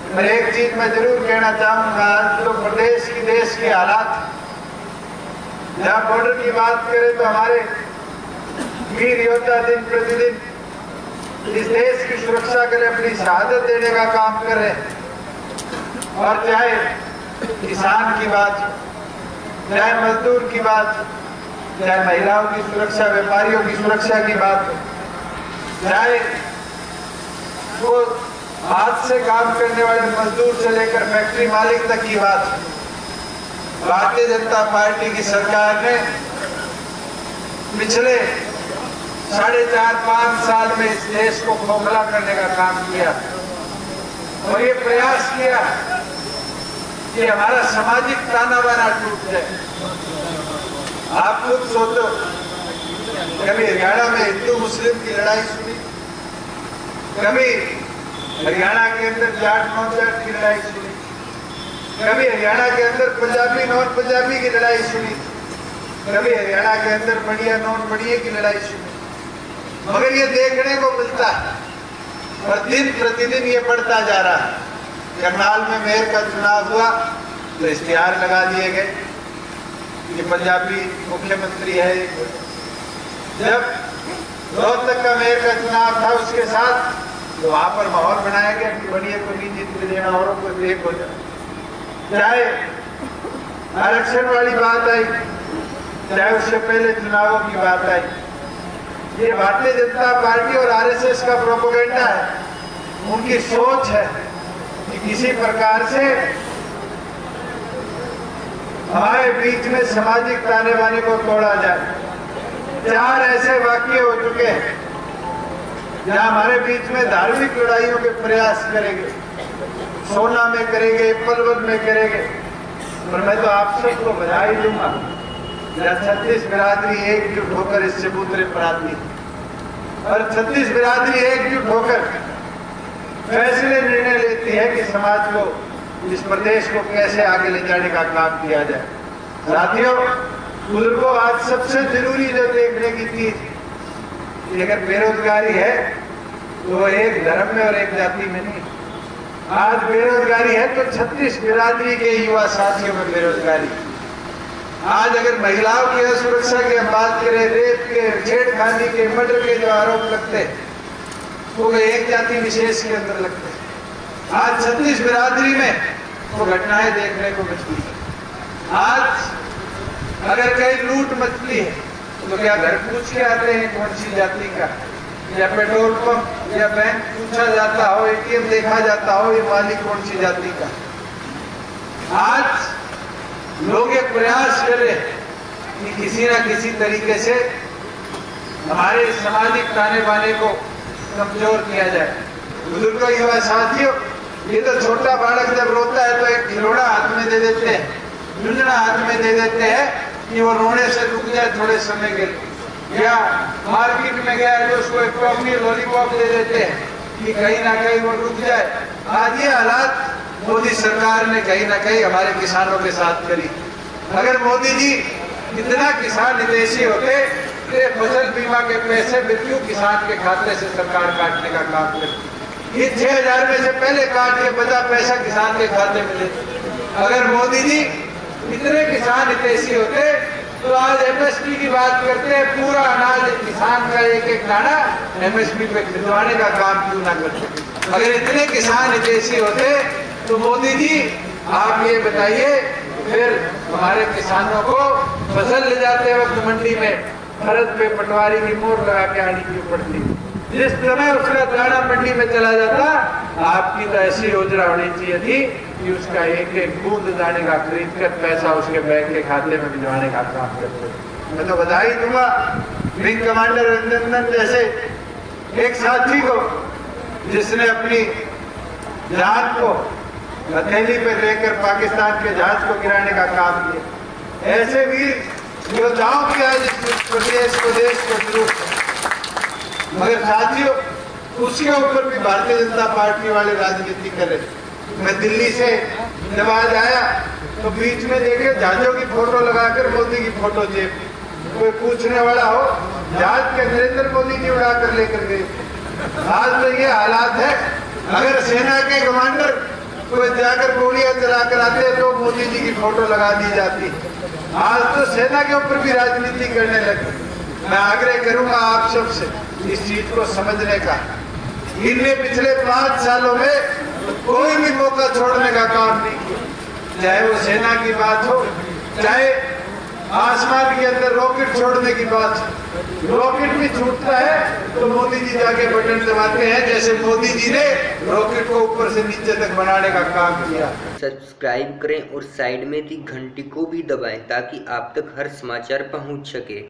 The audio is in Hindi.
पर एक चीज मैं जरूर कहना चाहूंगा, तो प्रदेश की देश की हालात, जहाँ बॉर्डर की बात करें तो हमारे वीर योद्धा दिन प्रतिदिन इस देश की सुरक्षा के लिए अपनी शहादत देने का काम कर रहे हैं। और चाहे किसान की बात, चाहे मजदूर की बात, चाहे महिलाओं की सुरक्षा, व्यापारियों की सुरक्षा की बात, चाहे वो हाथ से काम करने वाले मजदूर से लेकर फैक्ट्री मालिक तक की बात, भारतीय जनता पार्टी की सरकार ने पिछले 4.5-5 साल में इस देश को खोखला करने का काम किया और ये प्रयास किया कि हमारा सामाजिक ताना बाना टूट जाए। आप खुद सोचो, कभी हरियाणा में हिंदू मुस्लिम की लड़ाई सुनी, कभी हरियाणा के अंदर जाट नॉन जाट की लड़ाई सुनी, कभी हरियाणा के अंदर पंजाबी नॉन पंजाबी की लड़ाई सुनी, कभी हरियाणा के अंदर बढ़िया नॉन बढ़िया की लड़ाई सुनी, मगर ये देखने को मिलता है और दिन प्रतिदिन ये बढ़ता जा रहा है। करनाल में मेयर का चुनाव हुआ तो इश्तिहार लगा दिए गए कि पंजाबी मुख्यमंत्री है। जब रोहतक का मेयर का चुनाव था उसके साथ तो वहां पर माहौल बनाया गया कि बढ़िया को नहीं जीत देना, औरों को एक हो जाए। चाहे आरक्षण वाली बात आई, चाहे उससे पहले चुनावों की बात आई, ये भारतीय जनता पार्टी और आरएसएस का प्रोपेगेंडा है। उनकी सोच है कि किसी प्रकार से हमारे बीच में सामाजिक ताने बाने को तोड़ा जाए। 4 ऐसे वाक्य हो चुके हैं जहां हमारे बीच में धार्मिक लड़ाइयों के प्रयास करेंगे, सोना में करेंगे, पलवल में करेंगे। और मैं तो आप सबको बधाई दूंगा, 36 बिरादरी एकजुट होकर इस चबूतरे पर आती है और 36 बिरादरी एकजुट होकर फैसले निर्णय लेती है कि समाज को, इस प्रदेश को कैसे आगे ले जाने का काम किया जाए। साथियों, बुजुर्गों, आज सबसे जरूरी जो देखने की चीज, अगर बेरोजगारी है तो वो एक धर्म में और एक जाति में नहीं। आज बेरोजगारी है तो 36 बिरादरी के युवा साथियों में बेरोजगारी। आज अगर महिलाओं की असुरक्षा की हम बात करें, रेप के, छेड़खानी के, मर्डर के जो आरोप लगते हैं वो एक जाति विशेष के अंदर लगते हैं। आज 36 बिरादरी में वो घटनाएं देखने को मिलती है। आज अगर कहीं लूट मचती है तो क्या घर पूछ के आते हैं कौन सी जाति का, या पेट्रोल पंप या बैंक पूछा जाता हो, एटीएम देखा जाता हो ये मालिक कौन सी जाति का। आज लोग ये प्रयास करें कि किसी ना किसी तरीके से हमारे सामाजिक ताने बाने को कमजोर किया जाए। बुजुर्गों, युवा साथियों, ये तो छोटा बालक जब रोता है तो एक खिलौना हाथ में दे देते हैं, झुंझुना हाथ में दे देते हैं कि वो रोने से रुक जाए थोड़े समय के लिए, या मार्केट में गया है तो उसको एक टॉफी लॉलीपॉप दे देते हैं कि कहीं ना कहीं वो रुक जाए। आज ये हालात मोदी सरकार ने कहीं ना कहीं हमारे किसानों के साथ करी। अगर मोदी जी इतना किसान हितैषी होते तो फसल बीमा के पैसे मृत्यु किसान के खाते से सरकार काटने का काम करती। ये 6,000 में से पहले काट के 50 पैसा किसान के खाते में देते। अगर मोदी जी इतने किसान हितैषी होते तो आज एमएसपी की बात करते हैं, पूरा अनाज किसान का एक एक दाना एमएसपी पे खिलवाने का काम क्यों ना करते। अगर इतने किसान हितैषी होते तो मोदी जी आप ये बताइए फिर हमारे किसानों को फसल ले जाते वक्त मंडी में भारत पे पटवारी की मोहर लगा के आनी क्यों पड़ती। जिस समय उसका दाना मंडी में चला जाता, आपकी तो ऐसी योजना होनी चाहिए थी कि उसका एक एक बूंद दाने का खरीद कर पैसा उसके बैंक के खाते में भिजवाने का काम करते। मैं तो बधाई दूंगा विंग कमांडर अभिनंदन जैसे एक साथी को जिसने अपनी जान को हथेली पे लेकर पाकिस्तान के जहाज को गिराने का काम किया। ऐसे वीर योद्धाओं की आज प्रदेश को, देश को जरूरत है। मगर साथियों, उसके ऊपर भी भारतीय जनता पार्टी वाले राजनीति कर रहे। मैं दिल्ली से जब आज आया तो बीच में देखे जहाजों की फोटो लगाकर मोदी की फोटो जेब, कोई पूछने वाला हो जहाज के नरेंद्र मोदी जी उड़ा कर लेकर गए। आज तो ये हालात है, अगर सेना के कमांडर कोई जाकर गोलियां चलाकर आते तो मोदी जी की फोटो लगा दी जाती। आज तो सेना के ऊपर भी राजनीति करने लगे। मैं आग्रह करूंगा आप सबसे इस चीज को समझने का। इनने पिछले 5 सालों में कोई भी मौका छोड़ने का काम नहीं किया, चाहे वो सेना की बात हो, चाहे आसमान के अंदर रॉकेट छोड़ने की बात हो। रॉकेट भी छूटता है तो मोदी जी जाके बटन दबाते हैं, जैसे मोदी जी ने रॉकेट को ऊपर से नीचे तक बनाने का काम किया। सब्सक्राइब करें और साइड में दी घंटी को भी दबाएं ताकि आप तक हर समाचार पहुंच सके।